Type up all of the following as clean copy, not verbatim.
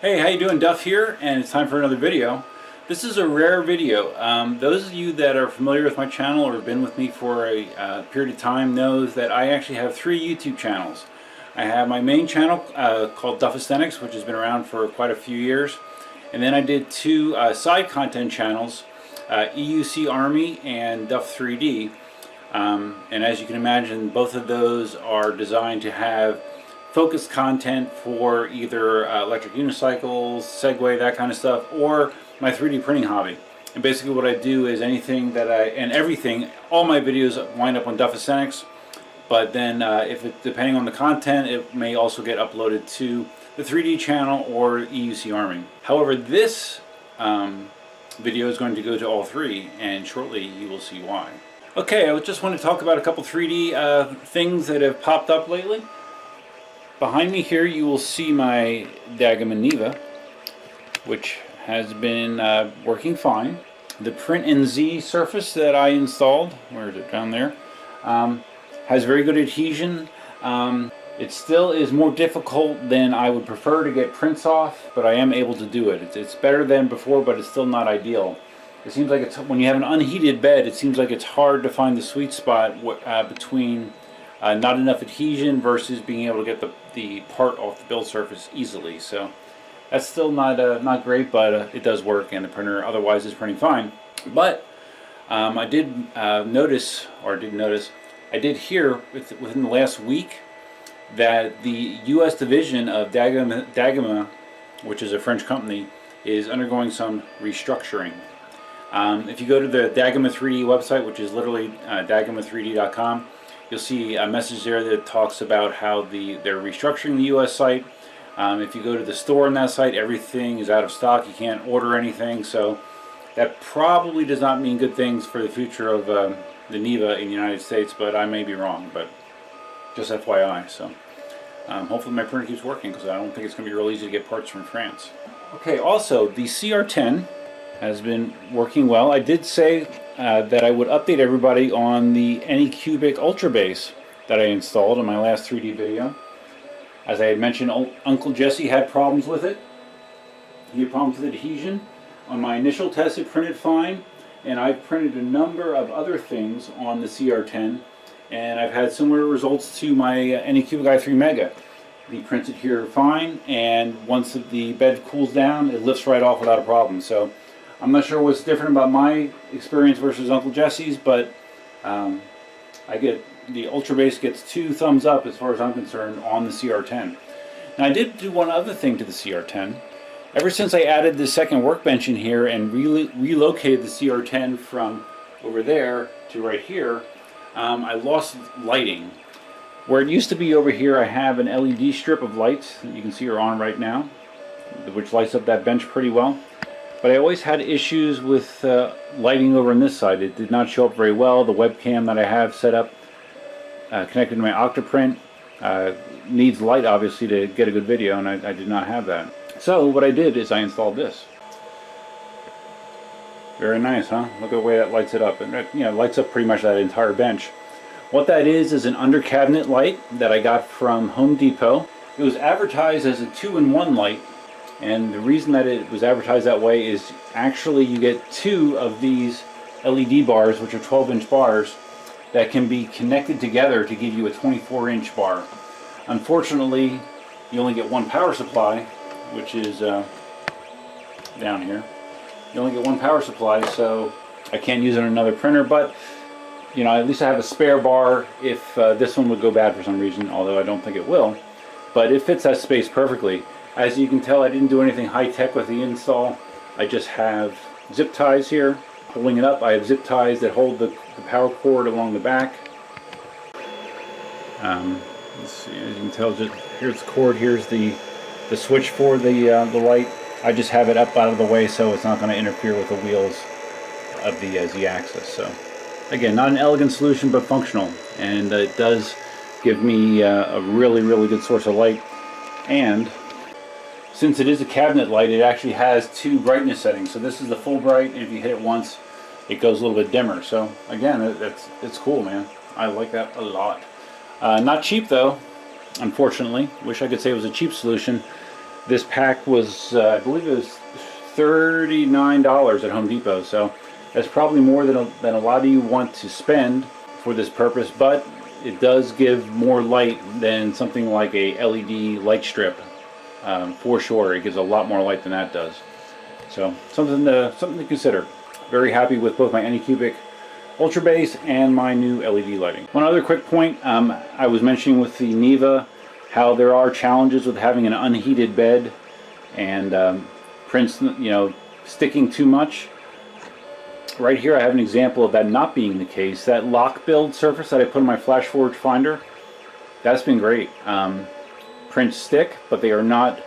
Hey, how you doing? Duff here, and it's time for another video. This is a rare video. Those of you that are familiar with my channel or have been with me for a period of time knows that I actually have three YouTube channels. I have my main channel called Duff Aesthetics, which has been around for quite a few years. And then I did two side content channels, EUC Army and Duff 3D. And as you can imagine, both of those are designed to have focused content for either electric unicycles, Segway, that kind of stuff, or my 3D printing hobby. And basically what I do is anything that everything, all my videos wind up on Duff Aesthetics, but then depending on the content, it may also get uploaded to the 3D channel or EUC Army. However, this video is going to go to all three, and shortly you will see why. Okay, I just want to talk about a couple 3D things that have popped up lately. Behind me here you will see my Dagama Neva, which has been working fine. The Print NZ surface that I installed, where is it, down there, has very good adhesion. It still is more difficult than I would prefer to get prints off, but I am able to do it. It's better than before, but it's still not ideal. It seems like when you have an unheated bed, it seems like it's hard to find the sweet spot between not enough adhesion versus being able to get the part off the build surface easily. So that's still not great, but it does work, and the printer otherwise is printing fine. But I did hear within the last week that the U.S. division of Dagama, which is a French company, is undergoing some restructuring. If you go to the Dagama 3D website, which is literally dagama3d.com, you'll see a message there that talks about how they're restructuring the U.S. site. If you go to the store on that site, everything is out of stock. You can't order anything, so that probably does not mean good things for the future of the Neva in the United States, but I may be wrong, but just FYI. So hopefully my printer keeps working, because I don't think it's going to be real easy to get parts from France. Okay, also the CR10 has been working well. I did say that I would update everybody on the Anycubic Ultra Base that I installed in my last 3D video. As I had mentioned, Uncle Jesse had problems with it. He had problems with adhesion. On my initial test it printed fine, and I've printed a number of other things on the CR10, and I've had similar results to my Anycubic i3 Mega. He prints it here fine, and once the bed cools down, it lifts right off without a problem. So I'm not sure what's different about my experience versus Uncle Jesse's, but the Ultra Base gets 2 thumbs up as far as I'm concerned on the CR10. Now I did do one other thing to the CR10. Ever since I added the second workbench in here and relocated the CR10 from over there to right here, I lost lighting. Where it used to be over here, I have an LED strip of lights that you can see are on right now, which lights up that bench pretty well. But I always had issues with lighting over on this side. It did not show up very well. The webcam that I have set up connected to my Octoprint needs light, obviously, to get a good video, and I did not have that. So what I did is I installed this. Very nice, huh? Look at the way that lights it up. And it lights up pretty much that entire bench. What that is an under cabinet light that I got from Home Depot. It was advertised as a 2-in-1 light. And the reason that it was advertised that way is actually you get 2 of these LED bars, which are 12-inch bars, that can be connected together to give you a 24-inch bar. Unfortunately, you only get one power supply, which is down here. You only get one power supply, so I can't use it on another printer, but at least I have a spare bar if this one would go bad for some reason, although I don't think it will. But it fits that space perfectly. As you can tell, I didn't do anything high-tech with the install. I just have zip ties here holding it up. I have zip ties that hold the power cord along the back. Let's see, as you can tell, here's the cord, here's the switch for the light. I just have it up out of the way so it's not going to interfere with the wheels of the Z-axis. So again, not an elegant solution, but functional, and it does give me a really good source of light. And since it is a cabinet light, it actually has 2 brightness settings. So this is the full bright, and if you hit it once, it goes a little bit dimmer. So again, it's cool, man. I like that a lot. Not cheap though, unfortunately. Wish I could say it was a cheap solution. This pack was, I believe it was $39 at Home Depot, so that's probably more than a lot of you want to spend for this purpose, but it does give more light than something like a LED light strip. For sure, it gives a lot more light than that does. So something to consider. Very happy with both my Anycubic Ultra Base and my new LED lighting. One other quick point, I was mentioning with the Neva how there are challenges with having an unheated bed and prints, sticking too much. Right here I have an example of that not being the case. That lock build surface that I put on my Flash Forge Finder, that's been great. Prints stick, but they are not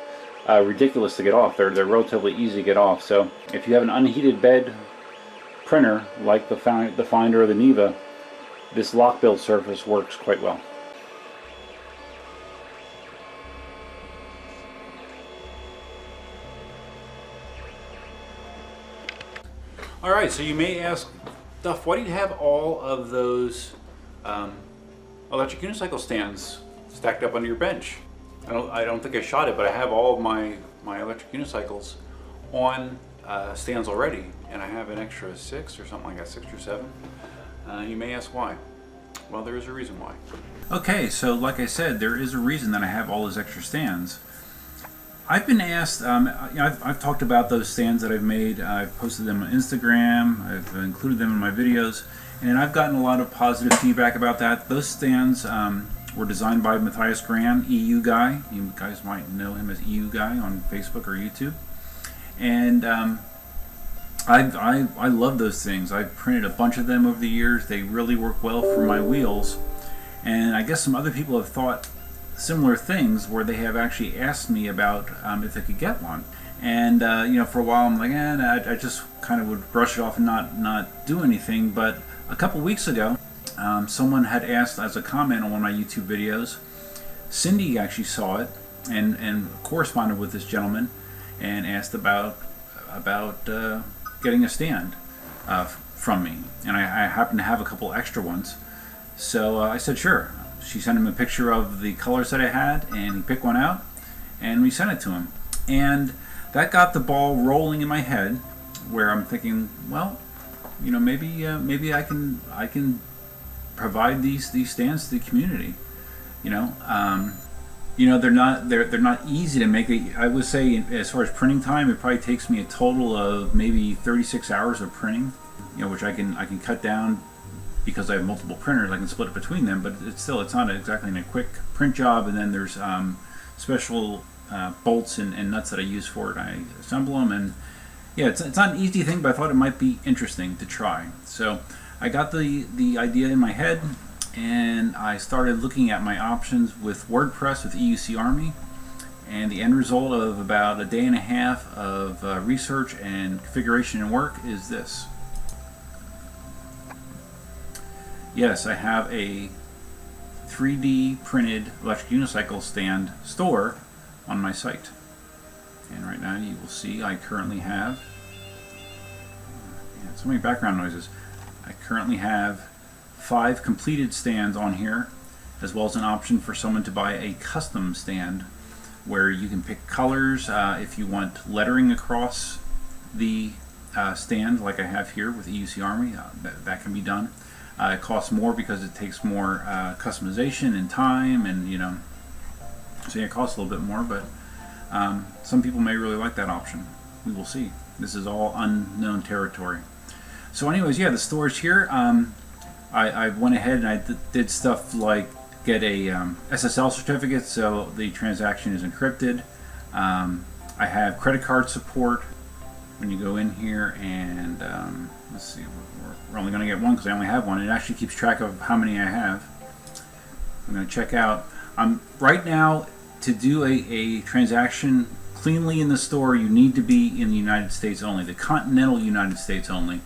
ridiculous to get off. They're relatively easy to get off. So if you have an unheated bed printer like the Finder or the Neva, this lock build surface works quite well. Alright, so you may ask, Duff, why do you have all of those electric unicycle stands stacked up under your bench? I don't think I shot it, but I have all of my electric unicycles on stands already, and I have an extra 6 or something like that, 6 or 7. You may ask why. Well, there is a reason why. Okay, so like I said, there is a reason that I have all those extra stands. I've been asked, I've talked about those stands that I've made. I've posted them on Instagram, I've included them in my videos, and I've gotten a lot of positive feedback about that. Those stands were designed by Matthias Graham, EU Guy. You guys might know him as EU Guy on Facebook or YouTube. And I love those things. I've printed a bunch of them over the years. They really work well for my wheels. And I guess some other people have thought similar things where they have actually asked me about if they could get one. And for a while I'm like, I just kind of would brush it off and not do anything. But a couple weeks ago, someone had asked as a comment on one of my YouTube videos. Cindy actually saw it and corresponded with this gentleman and asked about getting a stand from me. And I happen to have a couple extra ones. So I said sure. She sent him a picture of the colors that I had, and he picked one out, and we sent it to him. And that got the ball rolling in my head, where I'm thinking, well, maybe I can provide these stands to the community. They're not easy to make. I would say, as far as printing time, it probably takes me a total of maybe 36 hours of printing, which I can cut down. Because I have multiple printers, I can split it between them, but it's not exactly a quick print job. And then there's special bolts and nuts that I use for it. I assemble them, and yeah, it's not an easy thing, but I thought it might be interesting to try. So I got the idea in my head, and I started looking at my options with WordPress with EUC Army, and the end result of about a day and a half of research and configuration and work is this. Yes, I have a 3D printed electric unicycle stand store on my site. And right now you will see I currently have, so many background noises, I currently have 5 completed stands on here, as well as an option for someone to buy a custom stand where you can pick colors if you want lettering across the stand like I have here with EUC Army. That can be done. It costs more because it takes more customization and time, and so yeah, it costs a little bit more, but some people may really like that option. We will see. This is all unknown territory. So anyways, yeah, the storage here, I went ahead and I did stuff like get a SSL certificate so the transaction is encrypted. I have credit card support when you go in here, and let's see, we're only going to get one because I only have one. It actually keeps track of how many I have. I'm going to check out. Right now, to do a transaction cleanly in the store, you need to be in the United States only, the continental United States only.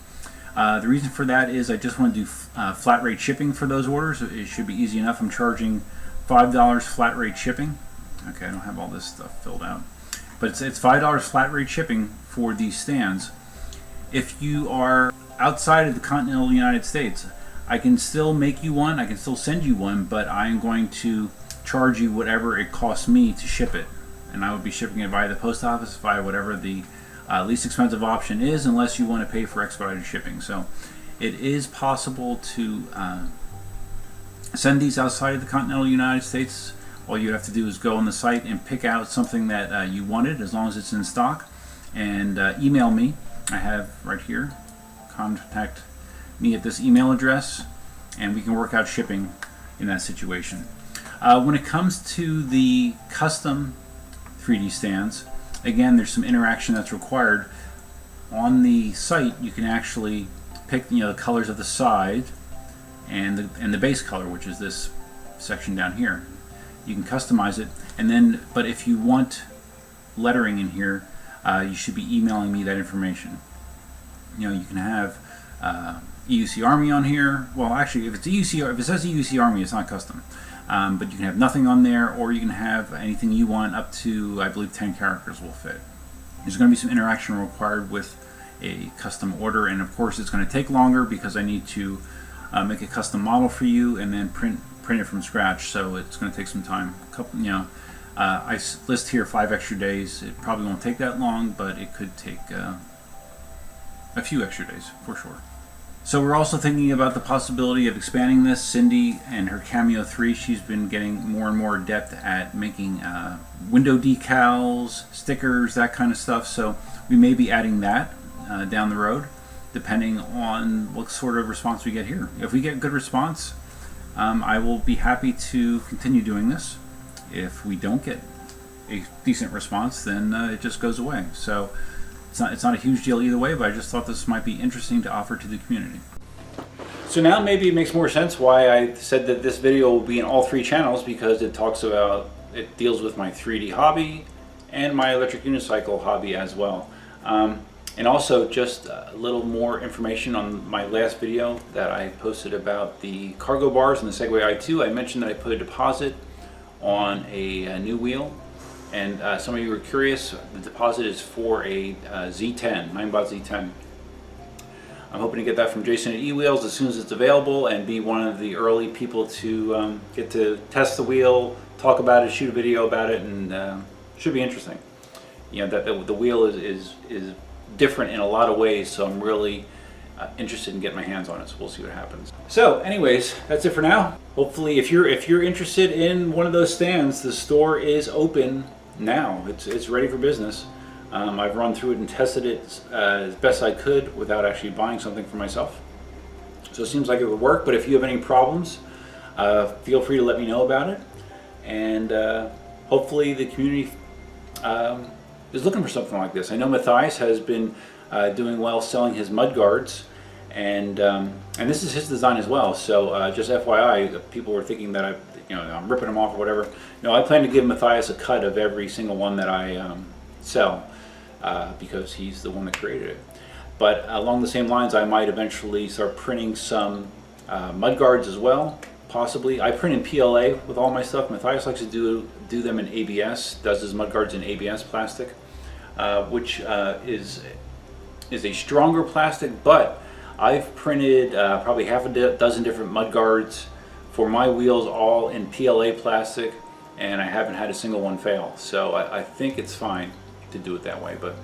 The reason for that is I just want to do flat rate shipping for those orders. It should be easy enough. I'm charging $5 flat rate shipping. Okay, I don't have all this stuff filled out, but it's $5 flat rate shipping for these stands. If you are outside of the continental United States, I can still make you one, I can still send you one, but I'm going to charge you whatever it costs me to ship it. and I would be shipping it via the post office, via whatever the least expensive option is, unless you want to pay for expedited shipping. So it is possible to send these outside of the continental United States. All you have to do is go on the site and pick out something that you wanted, as long as it's in stock, and email me. I have right here, contact me at this email address, and we can work out shipping in that situation. When it comes to the custom 3D stands, again, there's some interaction that's required. On the site, you can actually pick, the colors of the side and the base color, which is this section down here. You can customize it, and then, but if you want lettering in here, you should be emailing me that information. You can have EUC Army on here. Well, actually, if it says EUC Army, it's not custom. But you can have nothing on there, or you can have anything you want up to, I believe, 10 characters will fit. There's going to be some interaction required with a custom order, and of course, it's going to take longer because I need to make a custom model for you and then print it from scratch. So it's going to take some time. I list here 5 extra days. It probably won't take that long, but it could take a few extra days for sure. So we're also thinking about the possibility of expanding this. Cindy and her Cameo 3, she's been getting more and more adept at making window decals, stickers, that kind of stuff. So we may be adding that down the road, depending on what sort of response we get here. If we get good response, I will be happy to continue doing this. If we don't get a decent response, then it just goes away. So it's not a huge deal either way, but I just thought this might be interesting to offer to the community. So now maybe it makes more sense why I said that this video will be in all 3 channels, because it deals with my 3D hobby and my electric unicycle hobby as well. And also just a little more information on my last video that I posted about the cargo bars and the Segway i2. I mentioned that I put a deposit on a new wheel, and some of you were curious. The deposit is for a Z10, 9-bot Z10. I'm hoping to get that from Jason at eWheels as soon as it's available, and be one of the early people to get to test the wheel, talk about it, shoot a video about it, and should be interesting. That the wheel is different in a lot of ways, so I'm really interested in getting my hands on it, so we'll see what happens. So anyways, that's it for now. Hopefully if you're interested in one of those stands, the store is open now. It's ready for business. I've run through it and tested it as best I could without actually buying something for myself. So it seems like it would work, but if you have any problems, feel free to let me know about it. And hopefully the community is looking for something like this. I know Matthias has been doing well selling his mud guards, and this is his design as well. So just FYI, people were thinking that I'm ripping them off or whatever. No, I plan to give Matthias a cut of every single one that I sell, because he's the one that created it. But along the same lines, I might eventually start printing some mud guards as well. Possibly. I print in PLA with all my stuff. Matthias likes to do them in ABS, does his mud guards in ABS plastic, which is a stronger plastic, but I've printed probably half a dozen different mud guards for my wheels, all in PLA plastic, and I haven't had a single one fail. So I think it's fine to do it that way, but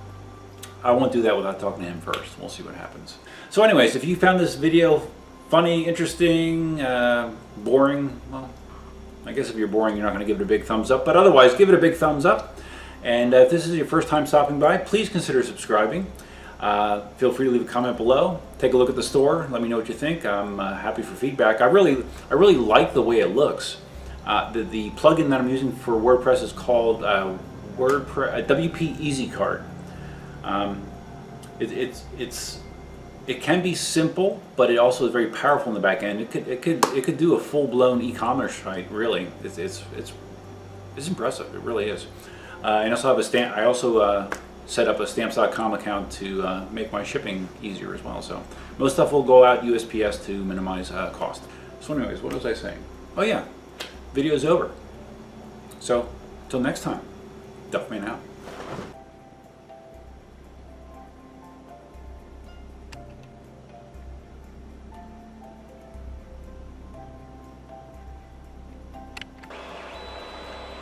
I won't do that without talking to him first. We'll see what happens. So anyways, if you found this video funny, interesting, boring, well, I guess if you're boring, you're not going to give it a big thumbs up, but otherwise, give it a big thumbs up. And if this is your first time stopping by, please consider subscribing. Feel free to leave a comment below. Take a look at the store. Let me know what you think. I'm happy for feedback. I really like the way it looks. The plugin that I'm using for WordPress is called WP Easy Cart. It can be simple, but it also is very powerful in the back end. It could do a full-blown e-commerce site. Really, it's impressive. It really is. I also have a stamp. I also set up a stamps.com account to make my shipping easier as well. So most stuff will go out USPS to minimize cost. So anyways, what was I saying? Oh yeah, video's over. So until next time, Duffman out.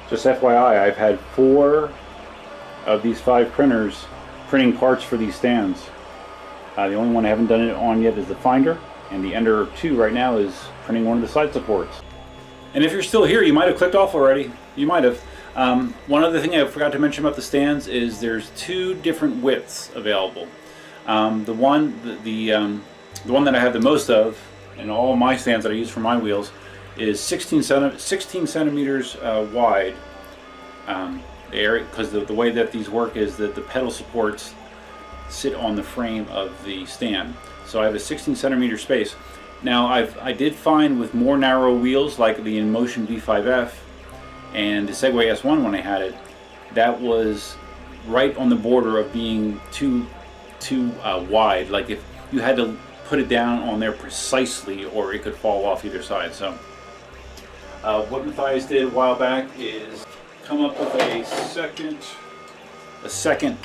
Just FYI, I've had 4 of these 5 printers printing parts for these stands. The only one I haven't done it on yet is the Finder, and the Ender 2 right now is printing one of the side supports. And if you're still here, you might have clicked off already. You might have. One other thing I forgot to mention about the stands is there's 2 different widths available. The one that I have the most of in all my stands that I use for my wheels is 16 centimeters wide. Because the way that these work is that the pedal supports sit on the frame of the stand. So I have a 16 centimeter space. Now I did find with more narrow wheels like the Inmotion V5F and the Segway S1 when I had it, that was right on the border of being too wide. Like if you had to put it down on there precisely or it could fall off either side. So what Matthias did a while back is come up with a second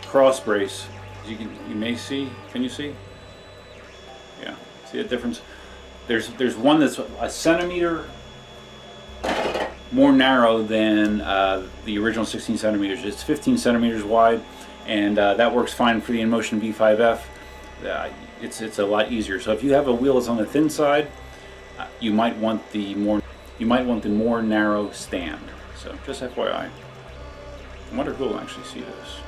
cross brace. You may see. Can you see? Yeah. See the difference? There's one that's a centimeter more narrow than the original 16 centimeters. It's 15 centimeters wide, and that works fine for the Inmotion V5F. It's a lot easier. So if you have a wheel that's on the thin side, you might want the more narrow stand. So just FYI. I wonder if we'll actually see this.